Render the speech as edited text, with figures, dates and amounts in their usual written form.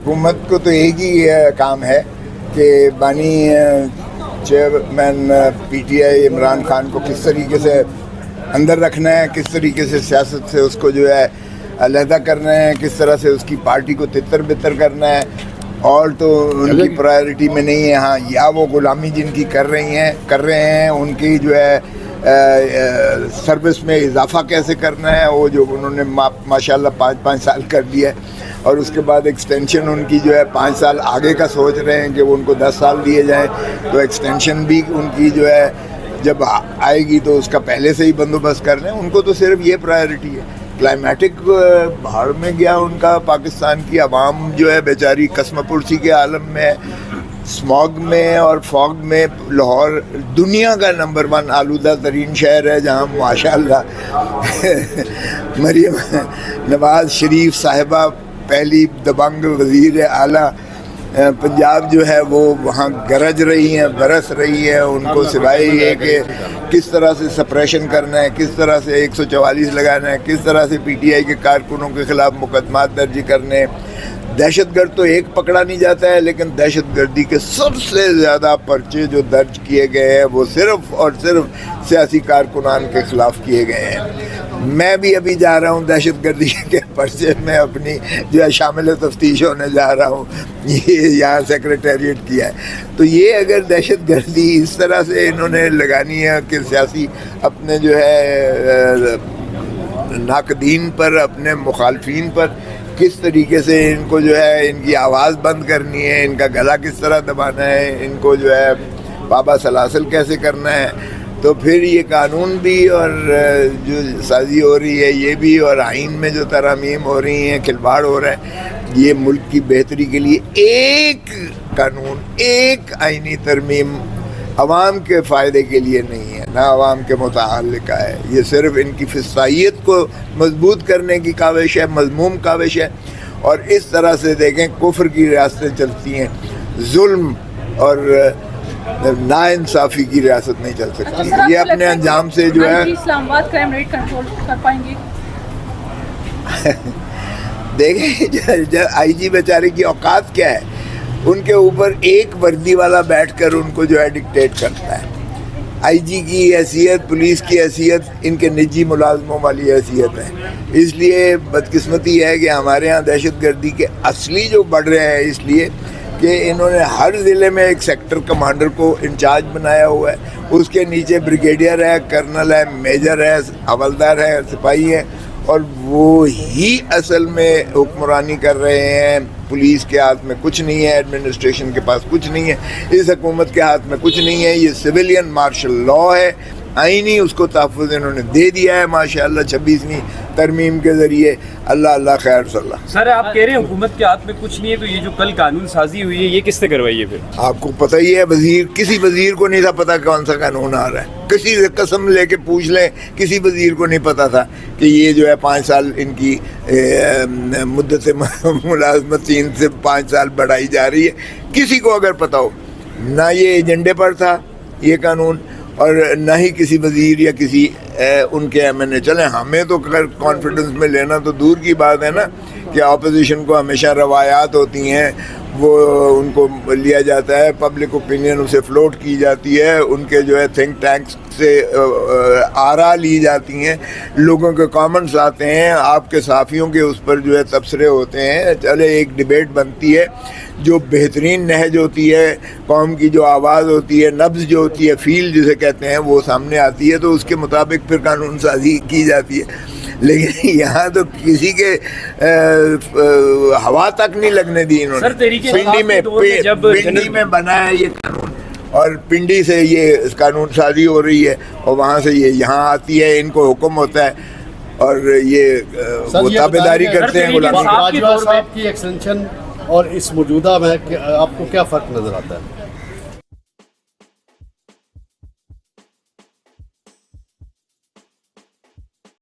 حکومت کو تو ایک ہی کام ہے کہ بانی chairman P T I Imran Khan کو کس طریقے سے اندر رکھنا ہے، کس طریقے سے سیاست سے اس کو جو ہے علیحدہ کرنا ہے، کس طرح سے اس کی پارٹی کو تتر بتر کرنا ہے، اور تو ان کی پرائرٹی میں نہیں ہے. ہاں، یا وہ غلامی جن کی کر رہے ہیں ان کی جو ہے سروس میں اضافہ کیسے کرنا ہے، وہ جو انہوں نے ماشاءاللہ 5 سال کر دیا ہے، اور اس کے بعد ایکسٹینشن ان کی جو ہے 5 سال آگے کا سوچ رہے ہیں کہ وہ ان کو 10 سال دیے جائیں. تو ایکسٹینشن بھی ان کی جو ہے جب آئے گی تو اس کا پہلے سے ہی بندوبست کر لیں. ان کو تو صرف یہ پرائرٹی ہے. کلائمیٹک بہار میں گیا ان کا، پاکستان کی عوام جو ہے بیچاری قسم پرسی کے عالم میں، اسموگ میں اور فوگ میں. لاہور دنیا کا نمبر 1 آلودہ ترین شہر ہے، جہاں ماشاءاللہ مریم نواز شریف صاحبہ پہلی دبنگ وزیر اعلیٰ پنجاب جو ہے وہ وہاں گرج رہی ہیں، برس رہی ہیں. ان کو سوائے یہ کہ کس طرح سے سپریشن کرنا ہے، کس طرح سے 144 لگانا ہے، کس طرح سے پی ٹی آئی کے کارکنوں کے خلاف مقدمات درج کرنے. دہشت گرد تو ایک پکڑا نہیں جاتا ہے، لیکن دہشت گردی کے سب سے زیادہ پرچے جو درج کیے گئے ہیں وہ صرف اور صرف سیاسی کارکنان کے خلاف کیے گئے ہیں. میں بھی ابھی جا رہا ہوں دہشت گردی کے پرچے میں اپنی جو ہے شامل تفتیش ہونے جا رہا ہوں. یہ یہاں سیکریٹریٹ کیا ہے. تو یہ اگر دہشت گردی اس طرح سے انہوں نے لگانی ہے کہ سیاسی اپنے جو ہے ناقدین پر، اپنے مخالفین پر کس طریقے سے ان کو جو ہے ان کی آواز بند کرنی ہے، ان کا گلا کس طرح دبانا ہے، ان کو جو ہے پابا سلاسل کیسے کرنا ہے، تو پھر یہ قانون بھی اور جو سازی ہو رہی ہے یہ بھی، اور آئین میں جو ترامیم ہو رہی ہیں، کھلواڑ ہو رہا ہے. یہ ملک کی بہتری کے لیے ایک قانون، ایک آئینی ترمیم عوام کے فائدے کے لیے نہیں ہے، نہ عوام کے متعلقہ ہے. یہ صرف ان کی فسطائیت کو مضبوط کرنے کی کاوش ہے، مذموم کاوش ہے. اور اس طرح سے دیکھیں کفر کی ریاستیں چلتی ہیں، ظلم اور ناانصافی کی ریاست نہیں چل سکتی. یہ اپنے انجام سے جو ہے اسلام آباد کرائم ریٹ کنٹرول کر پائیں گے. دیکھیں آئی جی بیچارے کی اوقات کیا ہے، ان کے اوپر ایک وردی والا بیٹھ کر ان کو جو ہے ڈکٹیٹ کرتا ہے. آئی جی کی حیثیت، پولیس کی حیثیت ان کے نجی ملازموں والی حیثیت ہے. اس لیے بدقسمتی ہے کہ ہمارے ہاں دہشت گردی کے اصلی جو بڑھ رہے ہیں اس لیے کہ انہوں نے ہر ضلع میں ایک سیکٹر کمانڈر کو انچارج بنایا ہوا ہے. اس کے نیچے بریگیڈیئر ہے، کرنل ہے، میجر ہے، حوالدار ہے، سپاہی ہے، اور وہ ہی اصل میں حکمرانی کر رہے ہیں. پولیس کے ہاتھ میں کچھ نہیں ہے، ایڈمنسٹریشن کے پاس کچھ نہیں ہے، اس حکومت کے ہاتھ میں کچھ نہیں ہے. یہ سویلین مارشل لاء ہے، آئینی اس کو تحفظ انہوں نے دے دیا ہے ماشاءاللہ 26ویں ترمیم کے ذریعے. اللہ خیر صلی اللہ. سر آپ کہہ رہے ہیں حکومت کے ہاتھ میں کچھ نہیں ہے، تو یہ جو کل قانون سازی ہوئی ہے یہ کس نے کروائی ہے؟ پھر آپ کو پتہ ہی ہے، کسی وزیر کو نہیں تھا پتہ کون سا قانون آ رہا ہے. کسی سے قسم لے کے پوچھ لیں، کسی وزیر کو نہیں پتہ تھا کہ یہ جو ہے 5 سال ان کی مدت ملازمت 3 سے 5 سال بڑھائی جا رہی ہے. کسی کو اگر پتہ ہو، نہ یہ ایجنڈے پر تھا یہ قانون، اور نہ ہی کسی وزیر یا کسی ان کے ایم این اے. چلیں ہمیں تو کانفیڈنس میں لینا تو دور کی بات ہے نا، کہ اپوزیشن کو ہمیشہ روایات ہوتی ہیں، وہ ان کو لیا جاتا ہے، پبلک اوپینین اسے فلوٹ کی جاتی ہے، ان کے جو ہے تھنک ٹینکس سے آرا لی جاتی ہیں، لوگوں کے کامنٹس آتے ہیں، آپ کے صحافیوں کے اس پر جو ہے تبصرے ہوتے ہیں. چلے ایک ڈیبیٹ بنتی ہے، جو بہترین نہج ہوتی ہے، قوم کی جو آواز ہوتی ہے، نبض جو ہوتی ہے، فیل جسے کہتے ہیں، وہ سامنے آتی ہے، تو اس کے مطابق پھر قانون سازی کی جاتی ہے. لیکن یہاں تو کسی کے ہوا تک نہیں لگنے دی انہوں نے. پنڈی میں بنا ہے یہ قانون، اور پنڈی سے یہ قانون سازی ہو رہی ہے، اور وہاں سے یہ یہاں آتی ہے، ان کو حکم ہوتا ہے، اور یہ وہ تابعداری کرتے ہیں. باجوہ صاحب کی ایکسٹینشن اور اس موجودہ میں آپ کو کیا فرق نظر آتا ہے؟